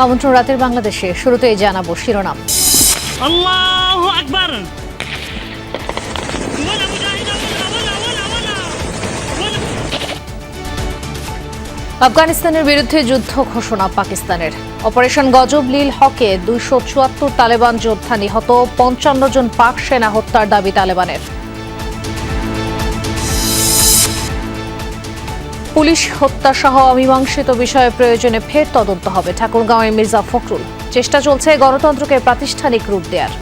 আমন্ত্রণ রাতের বাংলাদেশে। শুরুতেই জানাবো শিরোনাম। আল্লাহু আকবার। আফগানিস্তানের বিরুদ্ধে যুদ্ধ ঘোষণা পাকিস্তানের। অপারেশন গজব লিল হকে 274 তালেবান যোদ্ধা নিহত, 55 জন পাক সেনা হত্যার দাবি তালেবানের। পুলিশ হত্যা সহ অমীমাংসিত বিষয়ে প্রয়োজনে ফের তদন্ত হবে, ঠাকুরগাঁওয়ের মির্জা ফখরুল। চেষ্টা চলছে গণতন্ত্রকে প্রাতিষ্ঠানিক রূপ দেওয়ার।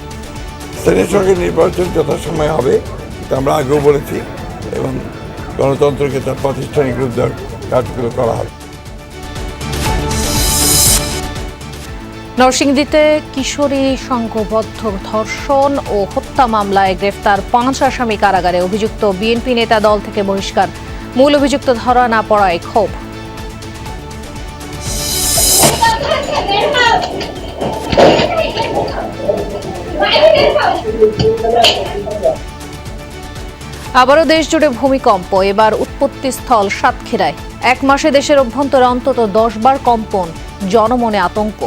স্থানীয় সরকার নির্বাচন যথাসময়ে হবে, এটা আমরা আগেও বলেছি, এবং গণতন্ত্রকে তার প্রাতিষ্ঠানিক রূপ দেওয়ার কাজগুলো করা হবে। নরসিংদীতে কিশোরী সংঘবদ্ধ ধর্ষণ ও হত্যা মামলায় গ্রেফতার 5 আসামি কারাগারে। অভিযুক্ত বিএনপি নেতা দল থেকে বহিষ্কার, মূল অভিযুক্ত ধরা না পড়ায় ক্ষোভ। আবারও দেশ জুড়ে ভূমিকম্প, এবার উৎপত্তিস্থল সাতক্ষীরায়। 1 মাসে দেশের অভ্যন্তরে অন্তত 10 বার কম্পন, জনমনে আতঙ্ক।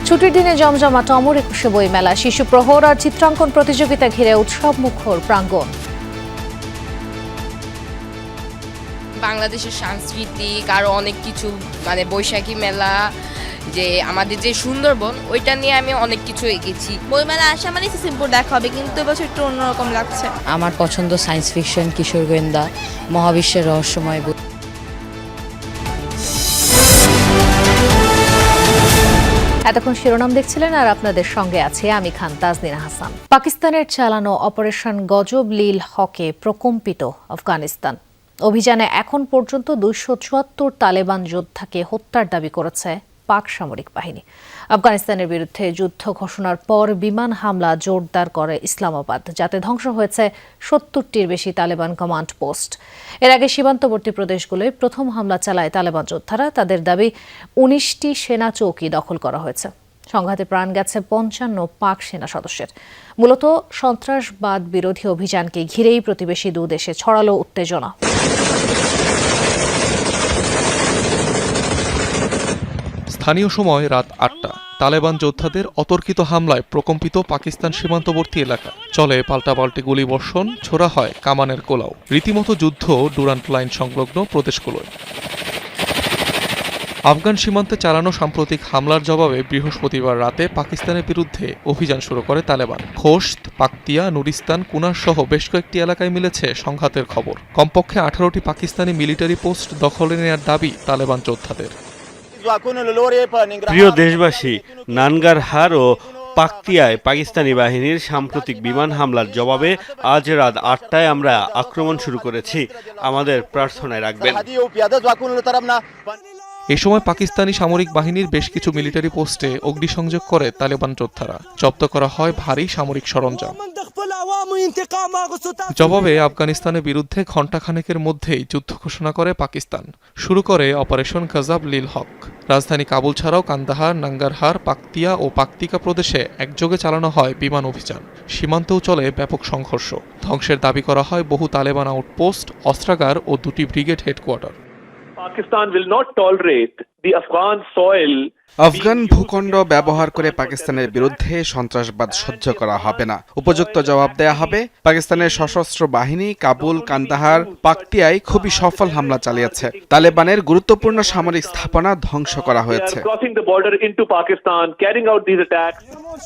ছুটির দিনে জমজমাট অমর একুশে বই মেলা, শিশু প্রহর আর চিত্রাঙ্কন প্রতিযোগিতা ঘিরে উৎসব মুখর প্রাঙ্গণ। বাংলাদেশের সাংস্কৃতিক আরো অনেক কিছু, বৈশাখী মেলা, যে আমাদের যে সুন্দরবন, ওইটা নিয়ে আমি অনেক কিছু এঁকেছি। বইমেলা আসা মানে সিম্পল দেখা হবে, কিন্তু এবছর একটু অন্যরকম লাগছে। আমার পছন্দ সায়েন্স ফিকশন, কিশোর গোয়েন্দা, মহাবিশ্বের রহস্যময় বই। এতক্ষণ শিরোনাম দেখছিলেন, আর আপনাদের সঙ্গে আছে আমি খান তাজনীনা হাসান। পাকিস্তানের চালানো অপারেশন গজব লিল হকে প্রকম্পিত আফগানিস্তান। অভিযানে এখন পর্যন্ত 274 তালেবান যোদ্ধাকে হত্যার দাবি করেছে পাক সামরিক বাহিনী। আফগানিস্তানের বিরুদ্ধে যুদ্ধ ঘোষণার পর বিমান হামলা জোরদার করে ইসলামাবাদ, যাতে ধ্বংস হয়েছে 70টির বেশি তালেবান কমান্ড পোস্ট। এর আগে সীমান্তবর্তী প্রদেশগুলোয় প্রথম হামলা চালায় তালেবান যোদ্ধারা। তাদের দাবি 19টি সেনা চৌকি দখল করা হয়েছে। সংঘাতে প্রাণ গেছে 55 পাক সেনা সদস্যের। মূলত সন্ত্রাসবাদ বিরোধী অভিযানকে ঘিরেই প্রতিবেশী দু দেশে ছড়ালো উত্তেজনা। স্থানীয় সময় রাত 8টা। তালেবান যোদ্ধাদের অতর্কিত হামলায় প্রকম্পিত পাকিস্তান সীমান্তবর্তী এলাকা। চলে পাল্টাপাল্টি গুলিবর্ষণ, ছোড়া হয় কামানের কোলাও। রীতিমতো যুদ্ধ ডুরান্ট লাইন সংলগ্ন প্রদেশগুলোয়। আফগান সীমান্তে চালানো সাম্প্রতিক হামলার জবাবে বৃহস্পতিবার রাতে পাকিস্তানের বিরুদ্ধে অভিযান শুরু করে তালেবান। খোস্ত, পাকতিয়া, নুরিস্তান, কুনার সহ বেশ কয়েকটি এলাকায় মিলেছে সংঘাতের খবর। কমপক্ষে 18টি পাকিস্তানি মিলিটারি পোস্ট দখলে নেওয়ার দাবি তালেবান যোদ্ধাদের। প্রিয় দেশবাসী, নানগারহার ও পাকতিয়ায় পাকিস্তানি বাহিনীর সাম্প্রতিক বিমান হামলার জবাবে আজ রাত 8টায় আমরা আক্রমণ শুরু করেছি। আমাদের প্রার্থনায় রাখবেন। এ সময় পাকিস্তানি সামরিক বাহিনীর বেশ কিছু মিলিটারি পোস্টে অগ্নিসংযোগ করে তালেবান যোদ্ধারা। জব্দ করা হয় ভারী সামরিক সরঞ্জাম। জবাবে আফগানিস্তানের বিরুদ্ধে ঘণ্টাখানেকের মধ্যেই যুদ্ধ ঘোষণা করে পাকিস্তান। শুরু করে অপারেশন গজব লিল হক। রাজধানী কাবুল ছাড়াও কান্দাহার, নাঙ্গারহার, পাকতিয়া ও পাকতিকা প্রদেশে একযোগে চালানো হয় বিমান অভিযান। সীমান্তেও চলে ব্যাপক সংঘর্ষ। ধ্বংসের দাবি করা হয় বহু তালেবান আউটপোস্ট, অস্ত্রাগার ও 2টি ব্রিগেড হেডকোয়ার্টার। আফগান ভূখণ্ড ব্যবহার করে পাকিস্তানের বিরুদ্ধে সন্ত্রাসবাদ সহ্য করা হবে না। উপযুক্ত জবাব দেয়া হবে। পাকিস্তানের সশস্ত্র বাহিনী কাবুল, কান্দাহার, পাকতিয়ায় খুবই সফল হামলা চালিয়েছে। তালেবানের গুরুত্বপূর্ণ সামরিক স্থাপনা ধ্বংস করা হয়েছে।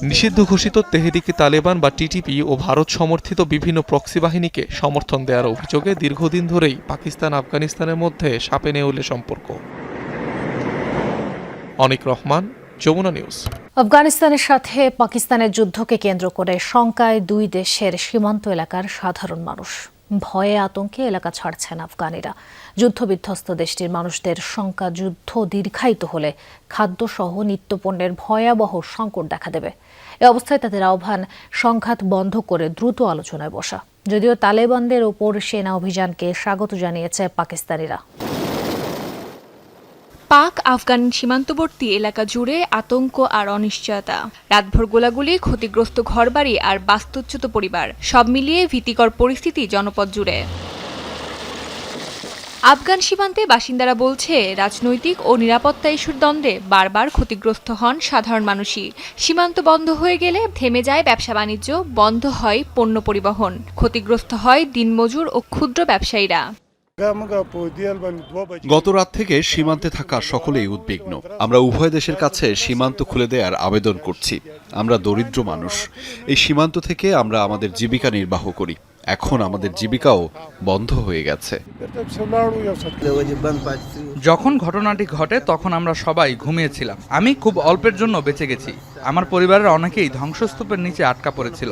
নিষিদ্ধ ঘোষিত তেহরিকে তালেবান বা টিটিপি ও ভারত সমর্থিত বিভিন্ন প্রক্সি বাহিনীকে সমর্থন দেওয়ার অভিযোগে দীর্ঘদিন ধরেই পাকিস্তান আফগানিস্তানের মধ্যে সাপে নেউলে সম্পর্ক। অনিক রহমান, যমুনা নিউজ। আফগানিস্তানের সাথে পাকিস্তানের যুদ্ধকে কেন্দ্র করে শঙ্কায় দুই দেশের সীমান্ত এলাকার সাধারণ মানুষ। ভয়ে আতঙ্কে এলাকা ছাড়ছেন আফগানিরা। যুদ্ধবিধ্বস্ত দেশটির মানুষদের শঙ্কা, যুদ্ধ দীর্ঘায়িত হলে খাদ্যসহ নিত্যপণ্যের ভয়াবহ সংকট দেখা দেবে। এ অবস্থায় তাদের আহ্বান সংঘাত বন্ধ করে দ্রুত আলোচনায় বসা। যদিও তালেবানদের ওপর সেনা অভিযানকে স্বাগত জানিয়েছে পাকিস্তানিরা। পাক আফগান সীমান্তবর্তী এলাকা জুড়ে আতঙ্ক আর অনিশ্চয়তা। রাতভর গোলাগুলি, ক্ষতিগ্রস্ত ঘরবাড়ি আর বাস্তুচ্যুত পরিবার, সব মিলিয়ে ভীতিকর পরিস্থিতি জনপদ জুড়ে। আফগান সীমান্তে বাসিন্দারা বলছে, রাজনৈতিক ও নিরাপত্তা ইস্যুর দ্বন্দ্বে বারবার ক্ষতিগ্রস্ত হন সাধারণ মানুষই। সীমান্ত বন্ধ হয়ে গেলে থেমে যায় ব্যবসা বাণিজ্য, বন্ধ হয় পণ্য পরিবহন, ক্ষতিগ্রস্ত হয় দিনমজুর ও ক্ষুদ্র ব্যবসায়ীরা। গত রাত থেকে সীমান্তে থাকা সকলেই উদ্বিগ্ন। আমরা উভয় দেশের কাছে সীমান্ত খুলে দেওয়ার আবেদন করছি। আমরা দরিদ্র মানুষ, এই সীমান্ত থেকে আমরা আমাদের জীবিকা নির্বাহ করি। এখন আমাদের জীবিকাও বন্ধ হয়ে গেছে। যখন ঘটনাটি ঘটে তখন আমরা সবাই ঘুমিয়েছিলাম। আমি খুব অল্পের জন্য বেঁচে গেছি। আমার পরিবারের অনেকেই ধ্বংসস্তূপের নিচে আটকা পড়েছিল।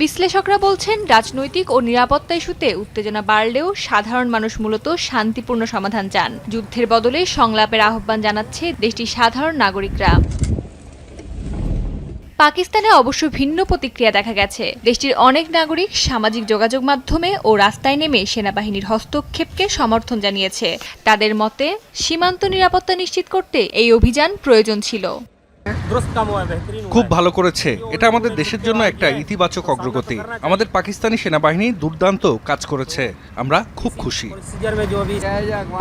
বিশ্লেষকরা বলছেন, রাজনৈতিক ও নিরাপত্তা ইস্যুতে উত্তেজনা বাড়লেও সাধারণ মানুষ মূলত শান্তিপূর্ণ সমাধান চান। যুদ্ধের বদলে সংলাপের আহ্বান জানাচ্ছে দেশটির সাধারণ নাগরিকরা। পাকিস্তানে অবশ্য ভিন্ন প্রতিক্রিয়া দেখা গেছে। দেশটির অনেক নাগরিক সামাজিক যোগাযোগ মাধ্যমে ও রাস্তায় নেমে সেনাবাহিনীর হস্তক্ষেপকে সমর্থন জানিয়েছে। তাদের মতে, সীমান্ত নিরাপত্তা নিশ্চিত করতে এই অভিযান প্রয়োজন ছিল। খুব ভালো করেছে। এটা আমাদের দেশের জন্য একটা ইতিবাচক অগ্রগতি। আমাদের পাকিস্তানি সেনাবাহিনী দুর্দান্ত কাজ করেছে। আমরা খুব খুশি।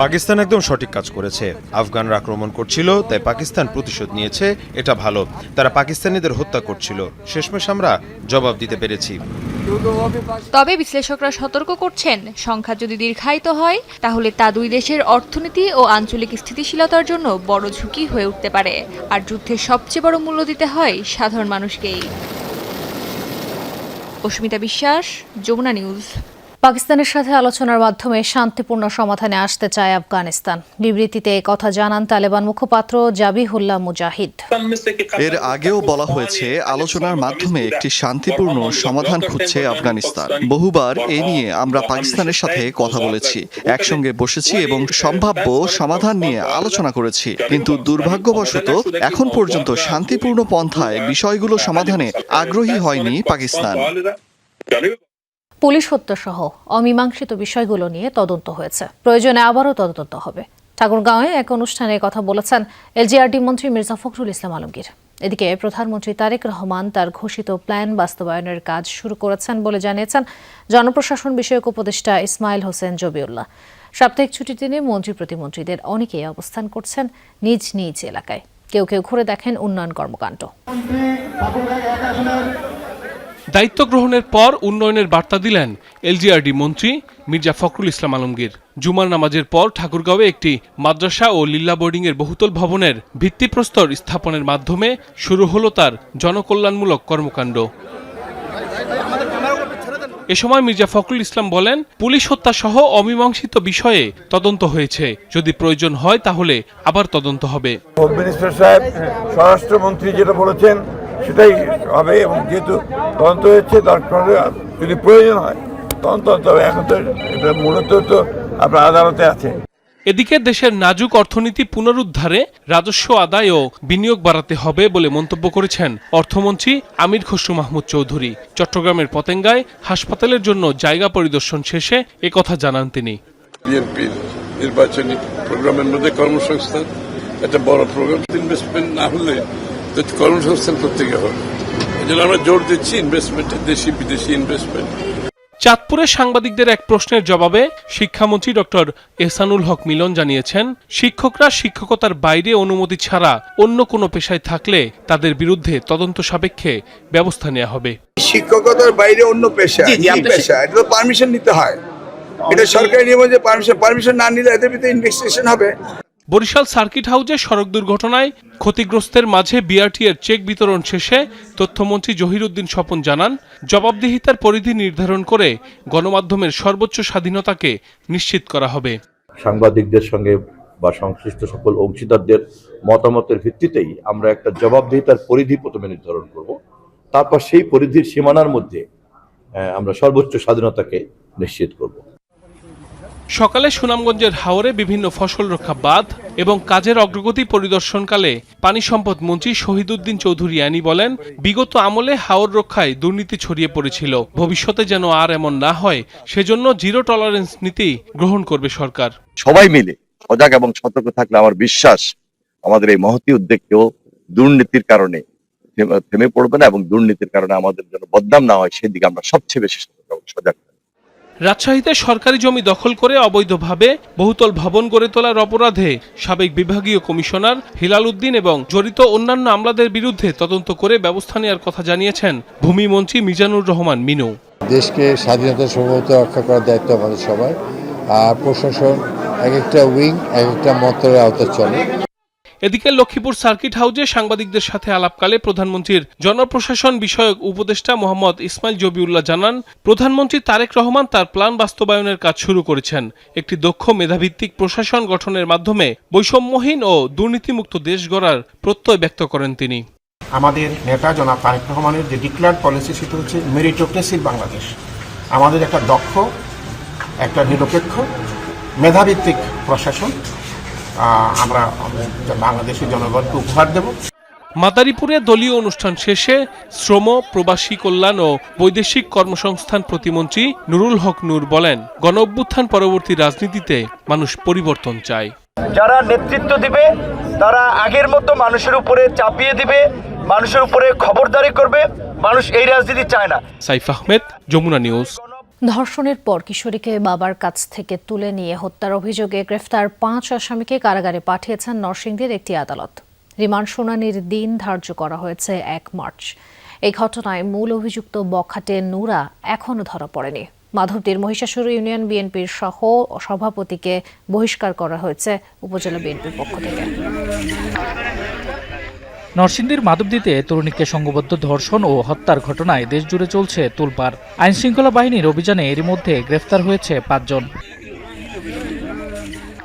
পাকিস্তান একদম সঠিক কাজ করেছে। আফগানরা আক্রমণ করছিল, তাই পাকিস্তান প্রতিশোধ নিয়েছে। এটা ভালো। তারা পাকিস্তানিদের হত্যা করছিল, শেষমেশ আমরা জবাব দিতে পেরেছি। তবে বিশ্লেষকরা সতর্ক করছেন, সংঘাত যদি দীর্ঘায়িত হয় তাহলে তা দুই দেশের অর্থনীতি ও আঞ্চলিক স্থিতিশীলতার জন্য বড় ঝুঁকি হয়ে উঠতে পারে। আর যুদ্ধের সবচেয়ে বড় মূল্য দিতে হয় সাধারণ মানুষকেই। অস্মিতা বিশ্বাস, যমুনা নিউজ। পাকিস্তানের সাথে আলোচনার মাধ্যমে শান্তিপূর্ণ সমাধানে আসতে চায় আফগানিস্তান। বিবৃতিতে একথা জানান তালেবান মুখপাত্র জাবিহুল্লাহ মুজাহিদ। এর আগেও বলা হয়েছে, আলোচনার মাধ্যমে একটি শান্তিপূর্ণ সমাধান খুঁজছে আফগানিস্তান। বহুবার এ নিয়ে আমরা পাকিস্তানের সাথে কথা বলেছি, একসঙ্গে বসেছি এবং সম্ভাব্য সমাধান নিয়ে আলোচনা করেছি। কিন্তু দুর্ভাগ্যবশত এখন পর্যন্ত শান্তিপূর্ণ পন্থায় বিষয়গুলো সমাধানে আগ্রহী হয়নি পাকিস্তান। পুলিশ হত্যাসহ অমীমাংসিত বিষয়গুলো নিয়ে তদন্ত হয়েছে, প্রয়োজনে আবারও তদন্ত হবে। ঠাকুরগাঁওয়ে এক অনুষ্ঠানে কথা বলেছেন এলজিআরডি মন্ত্রী মির্জা ফখরুল ইসলাম আলমগীর। এদিকে প্রধানমন্ত্রী তারেক রহমান তার ঘোষিত প্ল্যান বাস্তবায়নের কাজ শুরু করেছেন বলে জানিয়েছেন জনপ্রশাসন বিষয়ক উপদেষ্টা ইসমাইল হোসেন জবিউল্লাহ। সাপ্তাহিক ছুটির দিনে মন্ত্রী প্রতিমন্ত্রীদের অনেকেই অবস্থান করছেন নিজ নিজ এলাকায়। কেউ কেউ ঘুরে দেখেন উন্নয়ন কর্মকাণ্ড। দায়িত্ব গ্রহণের পর উন্নয়নের বার্তা দিলেন এলজিআরডি মন্ত্রী মির্জা ফখরুল ইসলাম আলমগীর। জুমার নামাজের পর ঠাকুরগাঁওয়ে একটি মাদ্রাসা ও লিল্লা বোর্ডিংয়ের বহুতল ভবনের ভিত্তিপ্রস্তর স্থাপনের মাধ্যমে শুরু হলো তার জনকল্যাণমূলক কর্মকাণ্ড। এ সময় মির্জা ফখরুল ইসলাম বলেন, পুলিশ হত্যা সহ অমীমাংসিত বিষয়ে তদন্ত হয়েছে, যদি প্রয়োজন হয় তাহলে আবার তদন্ত হবে। হোম মিনিস্টার সাহেব, স্বরাষ্ট্রমন্ত্রী যেটা বলেছেন সেটাই হবে, এবং যেহেতু তদন্ত হয়েছে দরকার যদি প্রয়োজন হয় তদন্ত হবে। এখন তো এটা মূলত তো আপনার আদালতে আছে। এদিকে দেশের নাজুক অর্থনীতি পুনরুদ্ধারে রাজস্ব আদায় ও বিনিয়োগ বাড়াতে হবে বলে মন্তব্য করেছেন অর্থমন্ত্রী আমির খসরু মাহমুদ চৌধুরী। চট্টগ্রামের পতেঙ্গায় হাসপাতালের জন্য জায়গা পরিদর্শন শেষে একথা জানান তিনি। বিএনপির নির্বাচনী প্রোগ্রামের মধ্যে কর্মসংস্থান একটা বড় প্রোগ্রাম, ইনভেস্টমেন্ট না হলে কর্মসংস্থান করতে হবে। এই জন্য আমরা জোর দিচ্ছি ইনভেস্টমেন্টে, দেশি বিদেশি ইনভেস্টমেন্ট। চাঁদপুরে সাংবাদিকদের এক প্রশ্নের জবাবে শিক্ষামন্ত্রী ডক্টর এহসানুল হক মিলন জানিয়েছেন, শিক্ষকরা শিক্ষকতার বাইরে অনুমতি ছাড়া অন্য কোনো পেশায় থাকলে তাদের বিরুদ্ধে তদন্ত সাপেক্ষে ব্যবস্থা নেওয়া হবে। শিক্ষকতার বাইরে অন্য পেশা, এটা তো পারমিশন নিতে হয়। এটা সরকারি নিয়ম যে পারমিশন না নিলে এদের ভিতরে ইনভেস্টিগেশন হবে। বরিশাল সার্কিট হাউসে সড়ক দুর্ঘটনায় ক্ষতিগ্রস্তের মাঝে বিআরটি এর চেক বিতরণ শেষে তথ্যমন্ত্রী জহিরুদ্দিন স্বপন জানান, জবাবদিহিতার পরিধি নির্ধারণ করে গণমাধ্যমের সর্বোচ্চ স্বাধীনতাকে নিশ্চিত করা হবে। সাংবাদিকদের সঙ্গে বা সংশ্লিষ্ট সকল অংশীদারদের মতামতের ভিত্তিতেই আমরা একটা জবাবদিহিতার পরিধি প্রথমে নির্ধারণ করব, তারপর সেই পরিধির সীমানার মধ্যে আমরা সর্বোচ্চ স্বাধীনতাকে নিশ্চিত করব। সকালে সুনামগঞ্জের হাওরে বিভিন্ন ফসল রক্ষা বাঁধ এবং কাজের অগ্রগতি পরিদর্শনকালে পানি সম্পদ মন্ত্রী শহীদুদ্দিন চৌধুরী আনি বলেন, বিগত আমলে হাওর রক্ষায় দুর্নীতি ছড়িয়ে পড়েছিল, ভবিষ্যতে যেন আর এমন না হয় সেজন্য জিরো টলারেন্স নীতি গ্রহণ করবে সরকার। সবাই মিলে সজাগ এবং সতর্ক থাকলে আমার বিশ্বাস আমাদের এই মহতী উদ্যোগ কেউ দুর্নীতির কারণে থেমে পড়বে না, এবং দুর্নীতির কারণে আমাদের জন্য বদনাম না হয় সেদিকে আমরা সবচেয়ে বেশি সজাগ। রাজশাহীতে সরকারি জমি দখল করে অবৈধভাবে বহুতল ভবন গড়ে তোলার অপরাধে সাবেক বিভাগীয় কমিশনার হিলাল উদ্দিন এবং জড়িত অন্যান্য আমলাদের বিরুদ্ধে তদন্ত করে ব্যবস্থা নেওয়ার কথা জানিয়েছেন ভূমিমন্ত্রী মিজানুর রহমান মিনু। দেশকে স্বাধীনতা সার্বভৌমত্ব রক্ষা করার দায়িত্ব আমাদের সবার, আর প্রশাসন এক একটা উইং এক একটা মন্ত্রণালয়ের আওতায় চলে। এদিকে লক্ষ্মীপুর সার্কিট হাউসে সাংবাদিকদের সাথে আলাপকালে প্রধানমন্ত্রীর জনপ্রশাসন বিষয়ক উপদেষ্টা মোহাম্মদ ইসমাইল জবিউল্লাহ জানান, প্রধানমন্ত্রী তারেক রহমান তার প্ল্যান বাস্তবায়নের কাজ শুরু করেছেন। একটি দক্ষ মেধাভিত্তিক প্রশাসন গঠনের মাধ্যমে বৈষম্যহীন ও দুর্নীতিমুক্ত দেশ গড়ার প্রত্যয় ব্যক্ত করেন তিনি। আমাদের নেতা জনাব তারেক রহমানের যে ডিক্লার্ড পলিসি সেটা হচ্ছে মেরিটোক্রেসির বাংলাদেশ। আমাদের একটা দক্ষ, একটা নিরপেক্ষ, মেধাভিত্তিক প্রশাসন আমরা বাংলাদেশের জনগণকে উপহার দেব। মাদারীপুরে দলীয় অনুষ্ঠান শেষে শ্রম, প্রবাসী কল্যাণ ও বৈদেশিক কর্মসংস্থান প্রতিমন্ত্রী নুরুল হক নূর বলেন, গণঅভ্যুত্থান পরবর্তী রাজনীতিতে মানুষ পরিবর্তন চায়। যারা নেতৃত্ব দিবে তারা আগের মতো মানুষের উপরে চাপিয়ে দিবে, মানুষের উপরে খবরদারি করবে। মানুষ এই রাজনীতি চায় না। সাইফ আহমেদ, যমুনা নিউজ। ধর্ষণের পর কিশোরীকে বাবার কাছ থেকে তুলে নিয়ে হত্যার অভিযোগে গ্রেফতার 5 আসামিকে কারাগারে পাঠিয়েছেন নরসিংদীর একটি আদালত। রিমান্ড শুনানির দিন ধার্য করা হয়েছে 1 মার্চ। এই ঘটনায় মূল অভিযুক্ত বখাটে নুরা এখনও ধরা পড়েনি। মাধবদীর মহিষাসুর ইউনিয়ন বিএনপির সহ সভাপতিকে বহিষ্কার করা হয়েছে উপজেলা বিএনপির পক্ষ থেকে। নরসিংদীর মাধবদীতে তরুণীকে সংঘবদ্ধ ধর্ষণ ও হত্যার ঘটনায় দেশজুড়ে চলছে তোলপাড়। আইনশৃঙ্খলা বাহিনীর অভিযানে এরই মধ্যে গ্রেফতার হয়েছে 5 জন।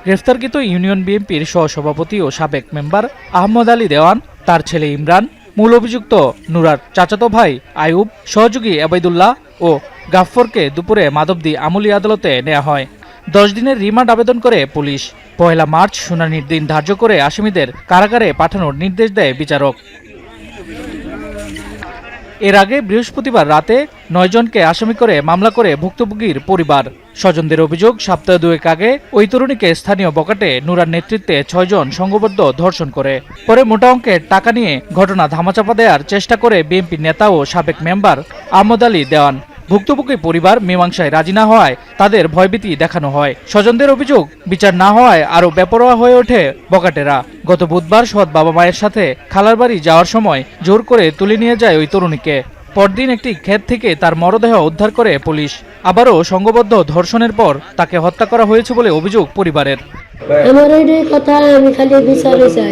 গ্রেফতারকৃত ইউনিয়ন বিএনপির সহসভাপতি ও সাবেক মেম্বার আহমদ আলী দেওয়ান, তার ছেলে ইমরান, মূল অভিযুক্ত নুরার চাচাতো ভাই আয়ুব, সহযোগী আবেদুল্লাহ ও গাফফরকে দুপুরে মাধবদী আমলি আদালতে নেওয়া হয়। 10 দিনের রিমান্ড আবেদন করে পুলিশ। 1 মার্চ শুনানির দিন ধার্য করে আসামিদের কারাগারে পাঠানোর নির্দেশ দেয় বিচারক। এর আগে বৃহস্পতিবার রাতে 9 জনকে আসামি করে মামলা করে ভুক্তভোগীর পরিবার। স্বজনদের অভিযোগ, সপ্তাহ 2 আগে ওই তরুণীকে স্থানীয় বখাটে নুরার নেতৃত্বে 6 জন সংঘবদ্ধ ধর্ষণ করে। পরে মোটা অঙ্কের টাকা নিয়ে ঘটনা ধামাচাপা দেওয়ার চেষ্টা করে বিএনপি নেতা ও সাবেক মেম্বার আহমদ আলী দেওয়ান। ভুক্তভোগী পরিবার মীমাংসায় রাজি না হওয়ায় তাদের ভয়ভীতি দেখানো হয়। স্বজনদের অভিযোগ, বিচার না হওয়ায় আরও বেপরোয়া হয়ে ওঠে বখাটেরা। গত বুধবার সৎ বাবা মায়ের সাথে খালার বাড়ি যাওয়ার সময় জোর করে তুলে নিয়ে যায় ওই তরুণীকে। পরদিন একটি ক্ষেত থেকে তার মরদেহ উদ্ধার করে পুলিশ। আবারও সংঘবদ্ধ ধর্ষণের পর তাকে হত্যা করা হয়েছে বলে অভিযোগ পরিবারের। আমার ওই কথা, আমি খালি বিচারে চাই,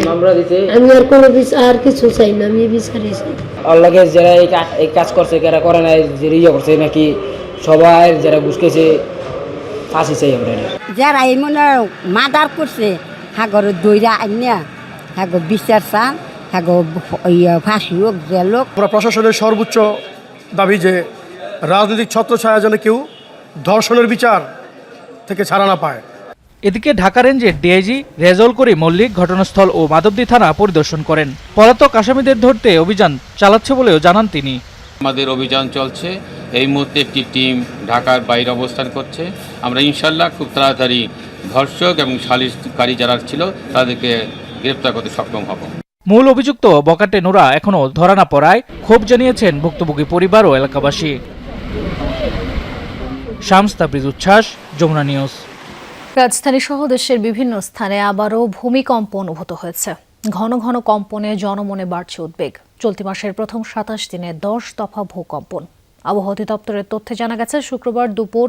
আমি আর কোনো বিচার কিছু চাই না, আমি বিচারে চাই। আল্লাহকে যারা এই কাজ করছে, যারা করে নাই, যে ইয়ে করছে নাকি সবাই যারা বুঝকেছে ফাঁসি চাই আমরা। যারা এই মনে মার্ডার করছে হাগর দইরা আইনা হাগর বিচার চান, হাগর ফাঁসি হোক, জেল হোক। প্রশাসনের সর্বোচ্চ দাবি যে রাজনৈতিক ছত্রছায়া যেন কেউ ধর্ষণের বিচার থেকে ছাড়া না পায়। এদিকে ঢাকা রেঞ্জের ডিআইজি রেজাউল করিম মল্লিক ঘটনাস্থল ও মাধবদী থানা পরিদর্শন করেন। পলাতক আসামিদের ধরতে অভিযান চালাচ্ছে বলেও জানান তিনি। আমাদের অভিযান চলছে, এই মুহূর্তে একটি টিম ঢাকার বাইরে অবস্থান করছে। আমরা ইনশাল্লাহ খুব তাড়াতাড়ি ধর্ষক এবং সালিশকারী যারা ছিল তাদেরকে গ্রেপ্তার করতে সক্ষম হব। মূল অভিযুক্ত বখাটে নুরা এখনও ধরা না পড়ায় ক্ষোভ জানিয়েছেন ভুক্তভোগী পরিবার ও এলাকাবাসী। শামস তাবরিজ উচ্ছ্বাস, যমুনা নিউজ। রাজধানী সহ দেশের বিভিন্ন স্থানে আবারও ভূমিকম্প অনুভূত হয়েছে। ঘন ঘন কম্পনে জনমনে বাড়ছে উদ্বেগ। চলতি মাসের প্রথম 27 দিনে 10 দফা ভূকম্পন। আবহাওয়া অধিদপ্তরের তথ্যে জানা গেছে, শুক্রবার দুপুর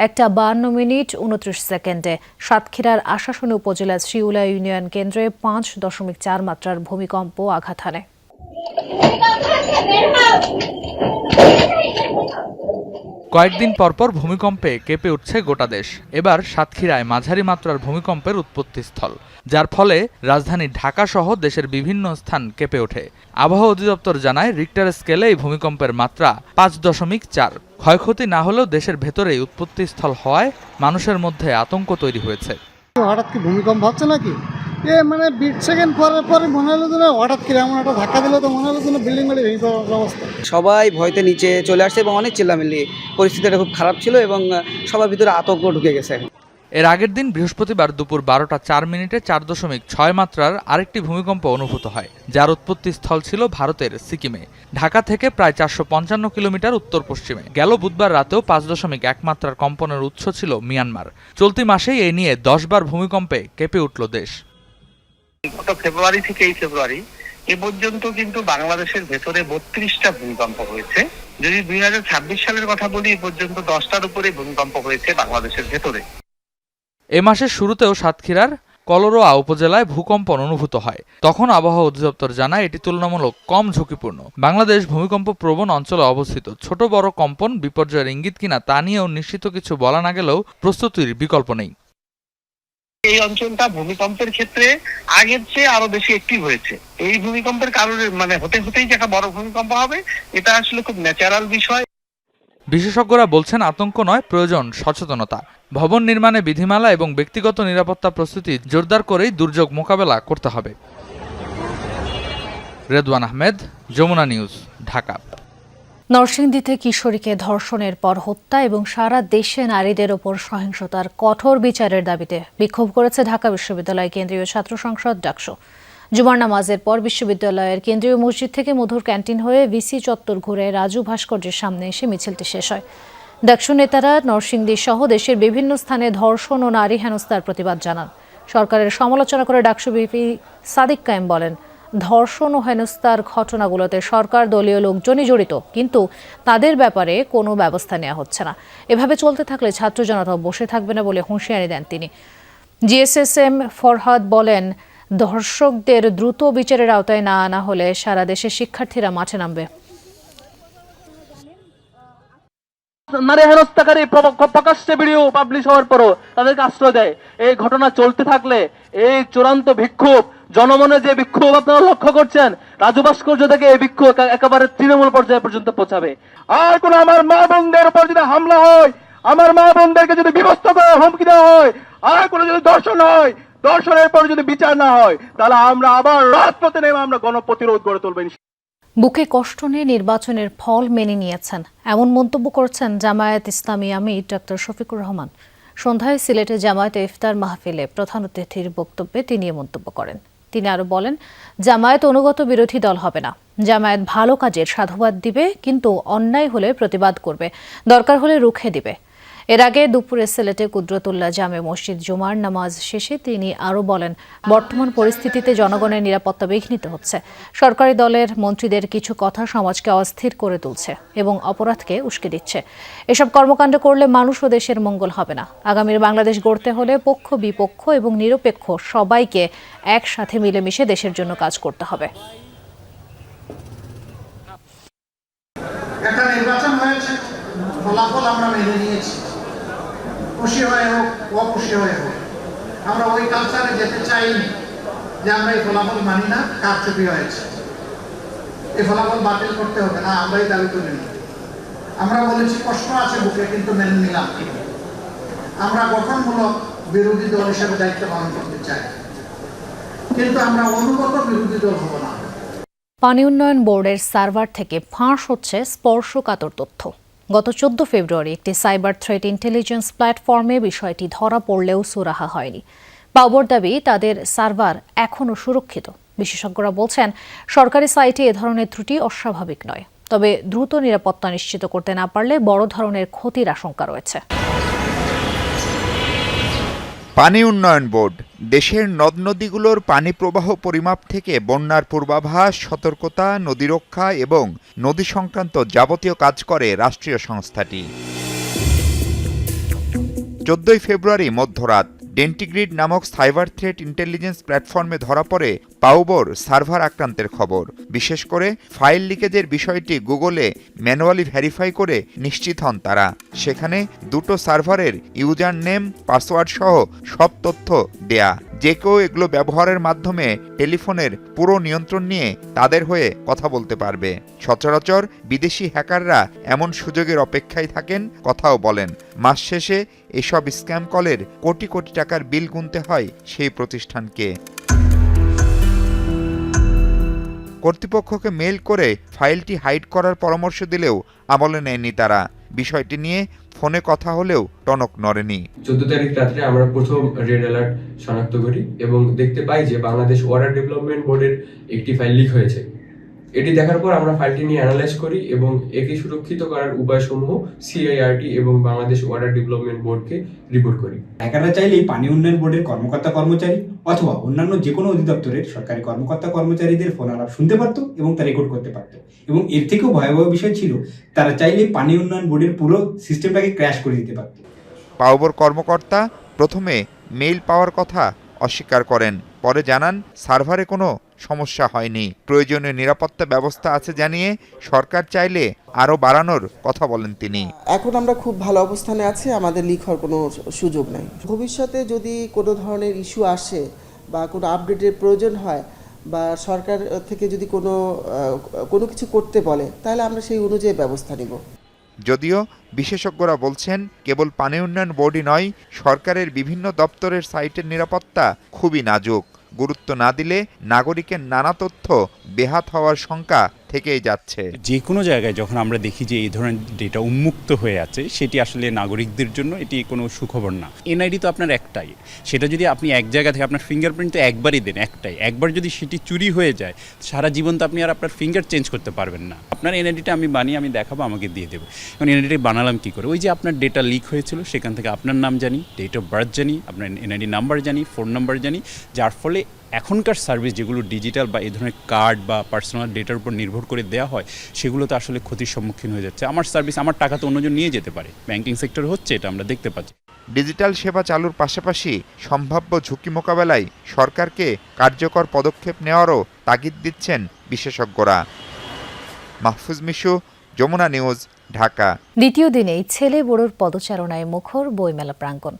1:52:29 সাতক্ষীরার আশাশুনি উপজেলার শ্রীউলা ইউনিয়ন কেন্দ্রে 5.4 মাত্রার ভূমিকম্প আঘাত হানে। কয়েকদিন পরপর ভূমিকম্পে কেঁপে উঠছে গোটা দেশ। এবার সাতক্ষীরায় মাঝারি মাত্রার ভূমিকম্পের উৎপত্তিস্থল, যার ফলে রাজধানী ঢাকা সহ দেশের বিভিন্ন স্থান কেঁপে ওঠে। আবহাওয়া অধিদপ্তর জানায়, রিক্টার স্কেলে এই ভূমিকম্পের মাত্রা 5.4। ক্ষয়ক্ষতি না হলেও দেশের ভেতরেই উৎপত্তিস্থল হওয়ায় মানুষের মধ্যে আতঙ্ক তৈরি হয়েছে। হঠাৎ কি ভূমিকম্প হচ্ছে নাকি? মানে 20 সেকেন্ড পরে মনে হলো যেন হঠাৎ করে এমন একটা ধাক্কা দিল, তো মনে হলো যেন বিল্ডিং বাড়ি ভেঙে যাওয়ার অবস্থা। সবাই ভয়তে নিচে চলে আসছে এবং অনেক চিল্লামিল্লি, পরিস্থিতিটা খুব খারাপ ছিল এবং সবার ভিতরে আতঙ্ক ঢুকে গেছে। এর আগের দিন বৃহস্পতিবার দুপুর 12টা 4 মিনিটে 4.6 মাত্রার আরেকটি ভূমিকম্প অনুভূত হয়, যার উৎপত্তিস্থল ছিল ভারতের সিকিমে, ঢাকা থেকে প্রায় 455 কিলোমিটার উত্তর পশ্চিমে। গেল বুধবার রাতেও 5.1 মাত্রার কম্পনের উৎস ছিল মিয়ানমার। চলতি মাসেই এই নিয়ে 10 বার ভূমিকম্পে কেঁপে উঠল দেশ। গত ফেব্রুয়ারি থেকে এই ফেব্রুয়ারি এ পর্যন্ত কিন্তু বাংলাদেশের ভেতরে 32টা ভূমিকম্প হয়েছে। যদি 2026 সালের কথা বলি, এ পর্যন্ত 10টার উপরে ভূমিকম্প হয়েছে বাংলাদেশের ভেতরে। এ মাসের শুরুতেও সাতক্ষীরার কলরোয়া উপজেলায় ভূকম্পন অনুভূত হয়। তখন আবহাওয়া অধিদপ্তর জানায় এটি তুলনামূলক কম ঝুঁকিপূর্ণ। বাংলাদেশ ভূমিকম্প প্রবণ অঞ্চলে অবস্থিত। ছোট বড় কম্পন বিপর্যয়ের ইঙ্গিত কিনা তা নিয়েও নিশ্চিত কিছু বলা না গেলেও প্রস্তুতির বিকল্প নেই। এই অঞ্চলটা ভূমিকম্পের ক্ষেত্রে আগের চেয়ে আরো বেশি অ্যাক্টিভ হয়েছে। এই ভূমিকম্পের কারণে হতেই যে একটা বড় ভূমিকম্প হবে, এটা আসলে খুব ন্যাচারাল বিষয়। বিশেষজ্ঞরা বলছেন আতঙ্ক নয়, প্রয়োজন সচেতনতা। ভবন নির্মাণে বিধিমালা এবং ব্যক্তিগত নিরাপত্তা প্রস্তুতি জোরদার করেই দুর্যোগ মোকাবেলা করতে হবে। রেদওয়ান আহমেদ, যমুনা নিউজ, ঢাকা। নরসিংদীতে কিশোরীকে ধর্ষণের পর হত্যা এবং সারা দেশে নারীদের ওপর সহিংসতার কঠোর বিচারের দাবিতে বিক্ষোভ করেছে ঢাকা বিশ্ববিদ্যালয় কেন্দ্রীয় ছাত্র সংসদ ডাকসু। জুমার নামাজের পর বিশ্ববিদ্যালয়ের কেন্দ্রীয় মসজিদ থেকে মধুর ক্যান্টিন হয়ে ভিসি চত্বর ঘুরে রাজু ভাস্কর্যের সামনে এসে মিছিলটি শেষ হয়। ডাকসু নেতারা নরসিংদী সহ দেশের বিভিন্ন স্থানে ধর্ষণ ও নারী হেনস্থার প্রতিবাদ জানান। সরকারের সমালোচনা করে ডাকসু ভিপি সাদিক কায়েম বলেন, ধর্ষণ ও হেনস্থার ঘটনাগুলোতে সরকার দলীয় লোকজনই জড়িত, কিন্তু তাদের ব্যাপারে কোনো ব্যবস্থা নেওয়া হচ্ছে না। এভাবে চলতে থাকলে ছাত্র জনতা বসে থাকবে না বলে হুঁশিয়ারি দেন তিনি। জিএসএসএম ফরহাদ বলেন, ধর্ষকদের দ্রুত বিচারের আওতায় না আনা হলে সারা দেশের শিক্ষার্থীরা মাঠে নামবে। নারী হেনস্থাকারী প্রকাশ্যে ভিডিও পাবলিশ হওয়ার পরও তাদেরকে আশ্রয় দেয়। এই ঘটনা চলতে থাকলে এই চূড়ান্ত বিক্ষোভ, জনমনে যে বিক্ষোভ আপনারা লক্ষ্য করছেন, রাজু ভাস্কর্য থেকে এই বিক্ষোভ একেবারে তৃণমূল পর্যায়ে পর্যন্ত পৌঁছাবে। আর কোন আমার মা বোনদের উপর যদি হামলা হয়, আমার মা বোনদেরকে যদি বিভক্ত করে হুমকি দেওয়া হয়, আর কোনো যদি দর্শন হয়, দর্শনের পর যদি বিচার না হয়, তাহলে আমরা আবার রাজপথে নেমে আমরা গণপ্রতিরোধ গড়ে তুলব। বুকে কষ্ট নিয়ে নির্বাচনের ফল মেনে নিয়েছেন, এমন মন্তব্য করেছেন জামায়াত ইসলামী আমির ডক্টর শফিকুর রহমান। সন্ধ্যায় সিলেটে জামায়াতে ইফতার মাহফিলে প্রধান অতিথির বক্তব্যে তিনি মন্তব্য করেন। তিনি আরো বলেন, জামায়াত অনুগত বিরোধী দল হবে না। জামায়াত ভালো কাজের সাধুবাদ দিবে, কিন্তু অন্যায় হলে প্রতিবাদ করবে, দরকার হলে রুখে দিবে। এর আগে দুপুরে সিলেটে কুদরতুল্লাহ জামে মসজিদ জুমার নামাজ শেষে তিনি আরও বলেন, বর্তমান পরিস্থিতিতে জনগণের নিরাপত্তা বিঘ্নিত হচ্ছে। সরকারি দলের মন্ত্রীদের কিছু কথা সমাজকে অস্থির করে তুলছে এবং অপরাধকে উস্কে দিচ্ছে। এসব কর্মকাণ্ড করলে মানুষ ও দেশের মঙ্গল হবে না। আগামীর বাংলাদেশ গড়তে হলে পক্ষ বিপক্ষ এবং নিরপেক্ষ সবাইকে একসাথে মিলেমিশে দেশের জন্য কাজ করতে হবে। একটা নির্বাচন হয়েছে, ফলাফল আমরা মেনে নিয়েছি, খুশি হয়ে হোক অখুশি হয়ে হোক। আমরা ওই কালচারে যেতে চাইনি যে আমরা এই ফলাফল মানি না, কারচুপি হয়েছে, এই ফলাফল বাতিল করতে হবে না, আমরাই দাবি তুলে নিই। আমরা বলেছি কষ্ট আছে বুকে, কিন্তু মেনে নিলাম। আমরা গঠনমূলক বিরোধী দল হিসেবে দায়িত্ব পালন করতে চাই, কিন্তু আমরা অনুগত বিরোধী দল হব না। পানি উন্নয়ন বোর্ডের সার্ভার থেকে ফাঁস হচ্ছে স্পর্শকাতর তথ্য। গত 14 ফেব্রুয়ারি একটি সাইবার থ্রেট ইন্টেলিজেন্স প্ল্যাটফর্মে বিষয়টি ধরা পড়লেও সুরাহা হয়নি। পাওয়ার দাবি তাদের সার্ভার এখনও সুরক্ষিত। বিশেষজ্ঞরা বলছেন, সরকারি সাইটে এ ধরনের ত্রুটি অস্বাভাবিক নয়, তবে দ্রুত নিরাপত্তা নিশ্চিত করতে না পারলে বড় ধরনের ক্ষতির আশঙ্কা রয়েছে। পানি উন্নয়ন বোর্ড দেশের নদ নদীগুলোর পানি প্রবাহ পরিমাপ থেকে বন্যার পূর্বাভাস, সতর্কতা, নদী রক্ষা এবং নদী সংক্রান্ত যাবতীয় কাজ করে রাষ্ট্রীয় সংস্থাটি। 14 ফেব্রুয়ারি মধ্যরাত ডেন্টিগ্রিড নামক সাইবার থ্রেট ইন্টেলিজেন্স প্ল্যাটফর্মে ধরা পড়ে পাওবর সার্ভার আক্রান্তের খবর। বিশেষ করে ফাইল লিকেজের বিষয়টি গুগলে ম্যানুয়ালি ভেরিফাই করে নিশ্চিত হন তারা। সেখানে দুটো সার্ভারের ইউজার নেম, পাসওয়ার্ড সহ সব তথ্য দেয়া। যে কেউ এগুলো ব্যবহারের মাধ্যমে টেলিফোনের পুরো নিয়ন্ত্রণ নিয়ে তাদের হয়ে কথা বলতে পারবে। সচরাচর বিদেশি হ্যাকাররা এমন সুযোগের অপেক্ষায় থাকেন, কথাও বলেন। মাস শেষে এসব স্ক্যাম কলের কোটি কোটি টাকার বিল গুনতে হয় সেই প্রতিষ্ঠানকে। কর্তৃপক্ষকে মেইল করে ফাইলটি হাইড করার পরামর্শ দিলেও আমলে নেয়নি তারা। বিষয়টি নিয়ে ফোনে কথা হলেও টনক নড়েনি। 14 তারিখ রাত্রে আমরা প্রথম রেড অ্যালার্ট শনাক্ত করি এবং দেখতে পাই যে বাংলাদেশ ওয়াটার ডেভেলপমেন্ট বোর্ডের একটি ফাইল লিক হয়েছে। এটি দেখার পর আমরা ফাইলটি নিয়ে অ্যানালাইজ করি এবং একে সুরক্ষিত করার উপায়সমূহ সিআইআরটি এবং বাংলাদেশ ওয়াটার ডেভেলপমেন্ট বোর্ডকে রিপোর্ট করি। হ্যাকাররা চাইলেই পানি উন্নয়ন বোর্ডের কর্মকর্তা কর্মচারী অথবা অন্যান্য যে কোনো অধিদপ্তরের সরকারি কর্মকর্তা কর্মচারীদের ফোন আলাপ শুনতে পারত এবং তা রেকর্ড করতে পারত। এবং এর থেকেও ভয়াবহ বিষয় ছিল তারা চাইলেই পানি উন্নয়ন বোর্ডের পুরো সিস্টেমটাকে ক্র্যাশ করে দিতে পারত। পাউবোর কর্মকর্তা প্রথমে মেইল পাওয়ার কথা অস্বীকার করেন, পরে জানান সার্ভারে কোনো সমস্যা হয়নি, প্রয়োজনীয় নিরাপত্তা ব্যবস্থা আছে জানিয়ে সরকার চাইলে আরও বাড়ানোর কথা বলেন তিনি। এখন আমরা খুব ভালো অবস্থানে আছি, আমাদের লিক হওয়ার কোনো সুযোগ নেই। ভবিষ্যতে যদি কোনো ধরনের ইস্যু আসে বা কোনো আপডেটের প্রয়োজন হয় বা সরকার থেকে যদি কোনো কিছু করতে বলে তাহলে আমরা সেই অনুযায়ী ব্যবস্থা নেব। যদিও বিশেষজ্ঞরা বলছেন কেবল পানি উন্নয়ন বোর্ডই নয়, সরকারের বিভিন্ন দপ্তরের সাইটের নিরাপত্তা খুবই নাজুক। গুরুত্ব না দিলে নাগরিকের নানা তথ্য বেহাত হওয়ার শঙ্কা থেকেই যাচ্ছে। যে কোনো জায়গায় যখন আমরা দেখি যে এই ধরনের ডেটা উন্মুক্ত হয়ে আছে, সেটি আসলে নাগরিকদের জন্য এটি কোনো সুখবর না। এনআইডি তো আপনার একটাই, সেটা যদি আপনি এক জায়গা থেকে আপনার ফিঙ্গারপ্রিন্ট তো একবারই দেন, একটাই, একবার যদি সেটি চুরি হয়ে যায় সারা জীবন তো আপনি আর আপনার ফিঙ্গার চেঞ্জ করতে পারবেন না। আপনার এনআইডিটা আমি বানিয়ে আমি দেখাবো, আমাকে দিয়ে দেবো। এখন এনআইডি বানালাম কী করে? ওই যে আপনার ডেটা লিক হয়েছিল সেখান থেকে আপনার নাম জানি, ডেট অফ বার্থ জানি, আপনার এনআইডি নাম্বার জানি, ফোন নাম্বার জানি, যার ফলে এখনকার সার্ভিস যেগুলো ডিজিটাল বা এই ধরনের কার্ড বা পার্সোনাল ডেটার উপর নির্ভর করে দেওয়া হয় সেগুলো তো আসলে ক্ষতির সম্মুখীন হয়ে যাচ্ছে। আমার সার্ভিস, আমার টাকা তো অন্যজন নিয়ে যেতে পারে। ব্যাংকিং সেক্টর হচ্ছে, এটা আমরা দেখতে পাচ্ছি। ডিজিটাল সেবা চালুর পাশাপাশি সম্ভাব্য ঝুঁকি মোকাবেলায় সরকারকে কার্যকর পদক্ষেপ নেওয়ারও তাগিদ দিচ্ছেন বিশেষজ্ঞরা। মাহফুজ মিশু, যমুনা নিউজ, ঢাকা। দ্বিতীয় দিনেই ছেলে বড়োর পদচারণায় মুখর বইমেলা প্রাঙ্গণ।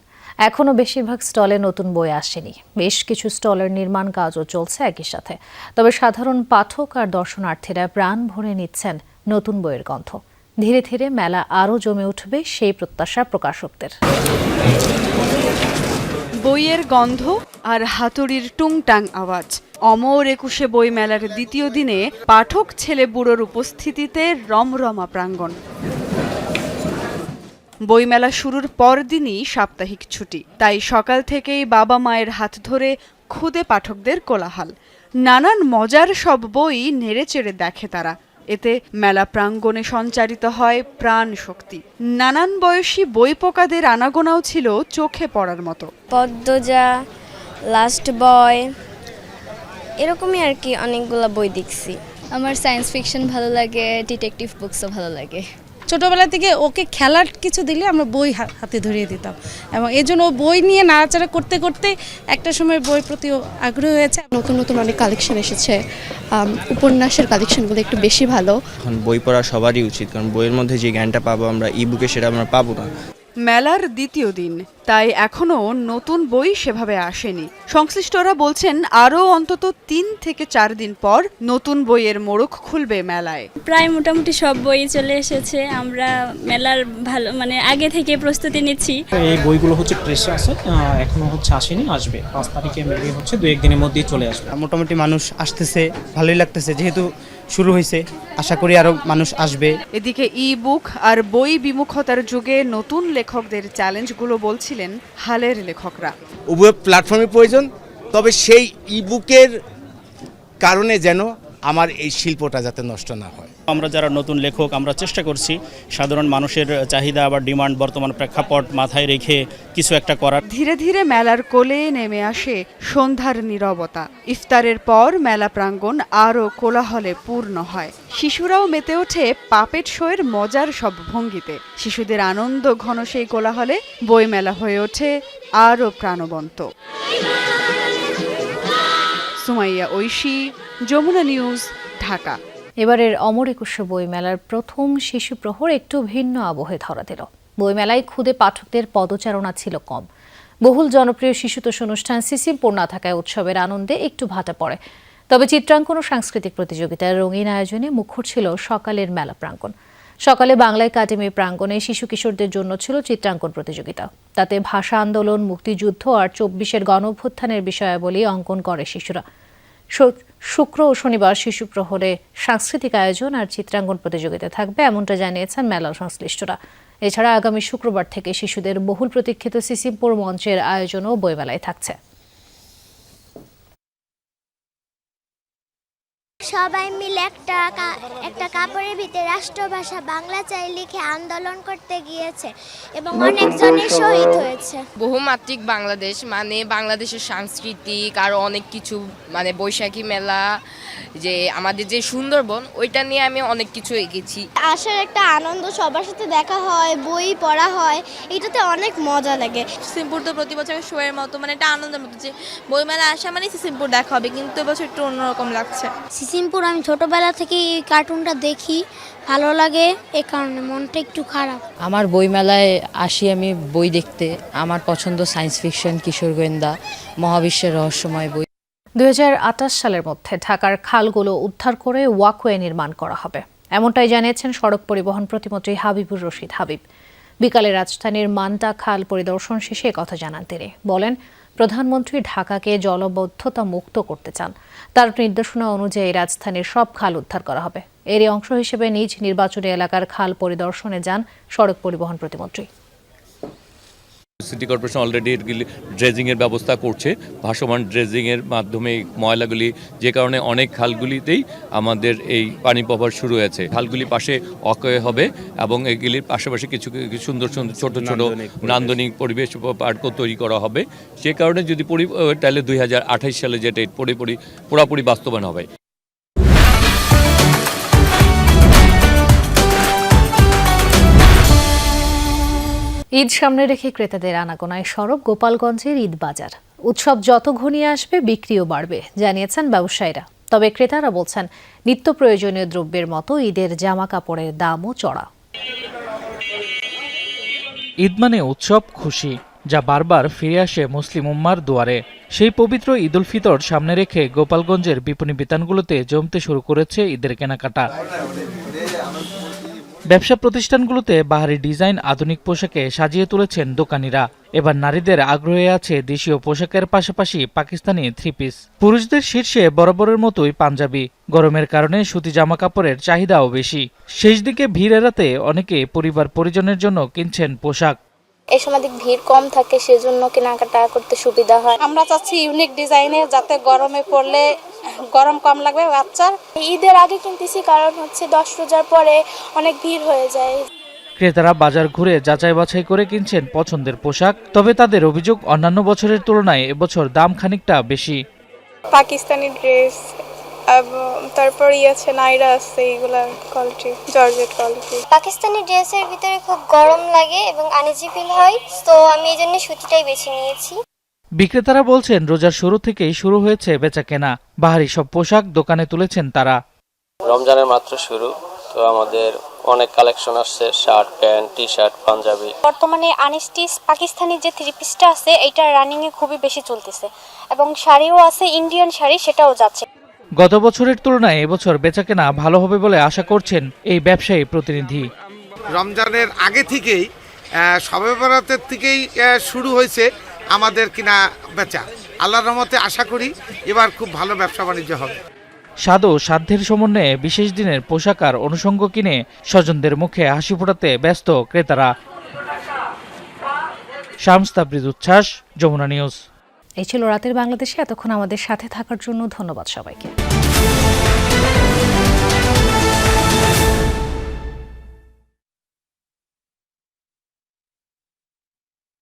এখনও বেশিরভাগ স্টলে নতুন বই আসেনি, বেশ কিছু স্টলের নির্মাণ কাজও চলছে একই সাথে। তবে সাধারণ পাঠক আর দর্শনার্থীরা প্রাণ ভরে নিচ্ছেন নতুন বইয়ের গন্ধ। ধীরে ধীরে মেলা আরও জমে উঠবে সেই প্রত্যাশা প্রকাশকদের। বইয়ের গন্ধ আর হাতুড়ির টুংটাং আওয়াজ। অমর 21শে বই মেলার দ্বিতীয় দিনে পাঠক ছেলে বুড়োর উপস্থিতিতে রমরমা প্রাঙ্গণ। বইমেলা শুরুর পরদিনই সাপ্তাহিক ছুটি, তাই সকাল থেকেই বাবা মায়ের হাত ধরে খুদে পাঠকদের কোলাহল। নানান মজার সব বই নেড়েচেড়ে দেখে তারা। এতে মেলা প্রাঙ্গণে সঞ্চারিত হয় প্রাণ শক্তি। নানান বয়সী বই পোকাদের আনাগোনাও ছিল চোখে পড়ার মতো। পদ্মজা, লাস্ট বয়, এরকমই আর কি অনেকগুলো বই দেখছি। আমার সায়েন্স ফিকশন ভালো লাগে, ডিটেকটিভ বুকসও ভালো লাগে। ছোটোবেলা থেকে ওকে খেলার কিছু দিলে আমরা বই হাতে ধরিয়ে দিতাম এবং এই জন্য বই নিয়ে নাড়াচাড়া করতে করতে একটা সময় বই প্রতি আগ্রহ হয়েছে। নতুন নতুন অনেক কালেকশন এসেছে, উপন্যাসের কালেকশনগুলো একটু বেশি ভালো। এখন বই পড়া সবারই উচিত, কারণ বইয়ের মধ্যে যে জ্ঞানটা পাবো আমরা ই বুকে সেটা আমরা পাবো না। মেলার দ্বিতীয় দিন, তাই এখনো নতুন বই সেভাবে আসেনি। সংশ্লিষ্টরা বলছেন আরও অন্তত 3 থেকে 4 দিন পর নতুন বইয়ের মোড়ক খুলবে মেলায়। প্রায় মোটামুটি সব বই চলে এসেছে। আমরা মেলার ভালো আগে থেকে প্রস্তুতি নিচ্ছি। এই বইগুলো হচ্ছে প্রেসে আছে, এখনো আসেনি, আসবে 5 তারিখে মেবি 2-1 দিনের মধ্যেই চলে আসবে। মোটামুটি মানুষ আসতেছে, ভালোই লাগতেছে, যেহেতু শুরু হয়েছে, আশা করি আরো মানুষ আসবে। এদিকে ই বুক আর বই বিমুখতার যুগে নতুন লেখকদের চ্যালেঞ্জগুলো বলছিলেন হালের লেখকরা। উভয় প্ল্যাটফর্মের প্রয়োজন, তবে সেই ই বুকের কারণে যেন আমার এই শিল্পটা যাতে নষ্ট না হয়। আমরা যারা নতুন লেখক আমরা চেষ্টা করছি সাধারণ মানুষের চাহিদা বা ডিমান্ড বর্তমান প্রেক্ষাপট মাথায় রেখে কিছু একটা করার। ধীরে ধীরে মেলার কোলে নেমে আসে সন্ধ্যার নীরবতা। ইফতারের পর মেলা প্রাঙ্গণ আরও কোলাহলে পূর্ণ হয়। শিশুরাও মেতে ওঠে পাপেট শোয়ের মজার সব ভঙ্গিতে। শিশুদের আনন্দ ঘন সেই কোলাহলে বই মেলা হয়ে ওঠে আরও প্রাণবন্ত। সুমাইয়া ঐশী, যমুনা নিউজ, ঢাকা। এবারের অমর 21শে বইমেলার প্রথম শিশু প্রহর একটু ভিন্ন আবহে ধরা দিল। বইমেলায় খুদে পাঠকদের পদচারণা ছিল কম। বহুল জনপ্রিয় শিশুতোষ অনুষ্ঠান সিসিমপুর না থাকায় উৎসবের আনন্দে একটু ভাটা পড়ে। তবে চিত্রাঙ্কন ও সাংস্কৃতিক প্রতিযোগিতার রঙিন আয়োজনে মুখর ছিল সকালের মেলা প্রাঙ্গণ। সকালে বাংলা একাডেমি প্রাঙ্গণে শিশু কিশোরদের জন্য ছিল চিত্রাঙ্কন প্রতিযোগিতা। তাতে ভাষা আন্দোলন, মুক্তিযুদ্ধ আর 24-এর গণঅভ্যুত্থানের বিষয়াবলী অঙ্কন করে শিশুরা। শুক্র ও শনিবার শিশু প্রহরে সাংস্কৃতিক আয়োজন আর চিত্রাঙ্কন প্রতিযোগিতা থাকবে, এমনটা জানিয়েছেন মেলার সংশ্লিষ্টরা। এছাড়া আগামী শুক্রবার থেকে শিশুদের বহুল প্রতীক্ষিত সিসিমপুর মঞ্চের আয়োজনও বইমেলায় থাকছে। সবাই মিলে একটা কাপড়ের ভিতরে রাষ্ট্রভাষা বাংলা চাই লিখে আন্দোলন করতে গিয়েছে এবং অনেকজনের শহীদ হয়েছে। বহুমাত্রিক বাংলাদেশ মানে বাংলাদেশের সাংস্কৃতিক আরও অনেক কিছু, মানে বৈশাখী মেলা, যে আমাদের যে সুন্দরবন, ওইটা নিয়ে আমি অনেক কিছু এঁকেছি। আসার একটা আনন্দ, সবার সাথে দেখা হয়, বই পড়া হয়, এটাতে অনেক মজা লাগে। সিসিমপুর তো প্রতি বছর শোয়ের মতো, মানে একটা আনন্দের মতো, যে বইমেলা আসা মানে সিসিমপুর দেখা হবে, কিন্তু এবছর একটু অন্যরকম লাগছে। সিসিমপুর আমি ছোটবেলা থেকে এই কার্টুনটা দেখি, ভালো লাগে, এই কারণে মনটা একটু খারাপ। আমার বইমেলায় আসি আমি বই দেখতে। আমার পছন্দ সায়েন্স ফিকশন, কিশোর গোয়েন্দা, মহাবিশ্বের রহস্যময় বই। 2028 সালের মধ্যে ঢাকার খালগুলো উদ্ধার করে ওয়াকওয়ে নির্মাণ করা হবে, এমনটাই জানিয়েছেন সড়ক পরিবহন প্রতিমন্ত্রী হাবিবুর রশিদ হাবিব। বিকালে রাজধানীর মান্টা খাল পরিদর্শন শেষে কথা জানান তিনি। বলেন, প্রধানমন্ত্রী ঢাকাকে জলবদ্ধতা মুক্ত করতে চান। তার নির্দেশনা অনুযায়ী রাজধানীর সব খাল উদ্ধার করা হবে। এরই অংশ হিসেবে নিজ নির্বাচনী এলাকার খাল পরিদর্শনে যান সড়ক পরিবহন প্রতিমন্ত্রী। সিটি কর্পোরেশন অলরেডি ড্রেজিংয়ের ব্যবস্থা করছে, ভাসমান ড্রেজিংয়ের মাধ্যমে ময়লাগুলি, যে কারণে অনেক খালগুলিতেই আমাদের এই পানি প্রবাহ শুরু হয়েছে। খালগুলি পাশে অকয়ে হবে এবং এগুলির পাশাপাশি কিছু সুন্দর সুন্দর ছোট ছোট নান্দনিক পরিবেশ পার্কও তৈরি করা হবে। যে কারণে যদি তাহলে 2028 সালে যেটা পুরোপুরি বাস্তবায়ন হবে। ঈদ সামনে রেখে ক্রেতাদের আনাগোনায় সরব গোপালগঞ্জের ঈদ বাজার। উৎসব যত ঘনিয়ে আসবে বিক্রিও বাড়বে জানিয়েছেন ব্যবসায়ীরা। তবে ক্রেতারা বলছেন, নিত্য প্রয়োজনীয় দ্রব্যের মতো ঈদের জামা কাপড়ের দামও চড়া। ঈদ মানে উৎসব, খুশি, যা বারবার ফিরে আসে মুসলিম উম্মার দুয়ারে। সেই পবিত্র ঈদ উল ফিতর সামনে রেখে গোপালগঞ্জের বিপণী বিতানগুলোতে জমতে শুরু করেছে ঈদের কেনাকাটা। ব্যবসা প্রতিষ্ঠানগুলোতে বাহারি ডিজাইন, আধুনিক পোশাকে সাজিয়ে তুলেছেন দোকানিরা। এবার নারীদের আগ্রহে আছে দেশীয় পোশাকের পাশাপাশি পাকিস্তানি থ্রি পিস। পুরুষদের শীর্ষে বরাবরের মতোই পাঞ্জাবি। গরমের কারণে সুতি জামা কাপড়ের চাহিদাও বেশি। শেষ দিকে ভিড় এড়াতে অনেকে পরিবার পরিজনের জন্য কিনছেন পোশাক। এই সময় ভিড় কম থাকে, সেজন্য কেনাকাটা করতে সুবিধা হয়। আমরা চাচ্ছি ইউনিক ডিজাইনে, যাতে গরমে পড়লে গরম কম লাগবে বাচ্চার। ঈদের আগে কিনতেছি, কারণ 10 রোজার পরে অনেক ভিড় হয়ে যায়। ক্রেতারা বাজার ঘুরে যাচাই বাছাই করে কিনছেন পছন্দের পোশাক। তবে তাদের অভিযোগ, অন্যান্য বছরের তুলনায় এবছর দাম খানিকটা বেশি। পাকিস্তানি ড্রেস, তারপর আছে নাইরা আছে, এগুলা কোয়ালিটি, জর্জেট কোয়ালিটি। পাকিস্তানি ড্রেসের ভিতরে খুব গরম লাগে এবং আনইজি ফিল হয়, তো আমি এই জন্য সুতিটাই বেছে নিয়েছি। বিক্রেতারা বলছেন, রোজার শুরু থেকেই শুরু হয়েছে বেচা কেনা। বাহারি সব পোশাক দোকানে তুলেছেন তারা। রমজানের মাত্র শুরু, তো আমাদের অনেক কালেকশন আসছে, shirt, pant, T shirt, Punjabi. বর্তমানে আনস্টিচ পাকিস্তানি যে থ্রি পিসটা আছে, এটা রানিং এ খুবই বেশি চলতেছে এবং শাড়িও আছে, ইন্ডিয়ান শাড়ি, সেটাও যাচ্ছে। গত বছরের তুলনায় এবছর বেচাকেনা ভালো হবে বলে আশা করছেন এই ব্যবসায়ী প্রতিনিধি। রমজানের আগে থেকেই, শবে বরাতের থেকেই শুরু হয়েছে আমাদের কিনা বেচা। আল্লাহর রহমতে আশা করি এবার খুব ভালো ব্যবসা বাণিজ্য হবে। স্বাদ ও সাধ্যের সমন্বয়ে বিশেষ দিনের পোশাক আর অনুষঙ্গ কিনে স্বজনদের মুখে হাসি ফোটাতে ব্যস্ত ক্রেতারা। শামস তাবরিজ উচ্ছ্বাস, যমুনা নিউজ। এই ছিল রাতের বাংলাদেশে। এতক্ষণ আমাদের সাথে থাকার জন্য ধন্যবাদ সবাইকে।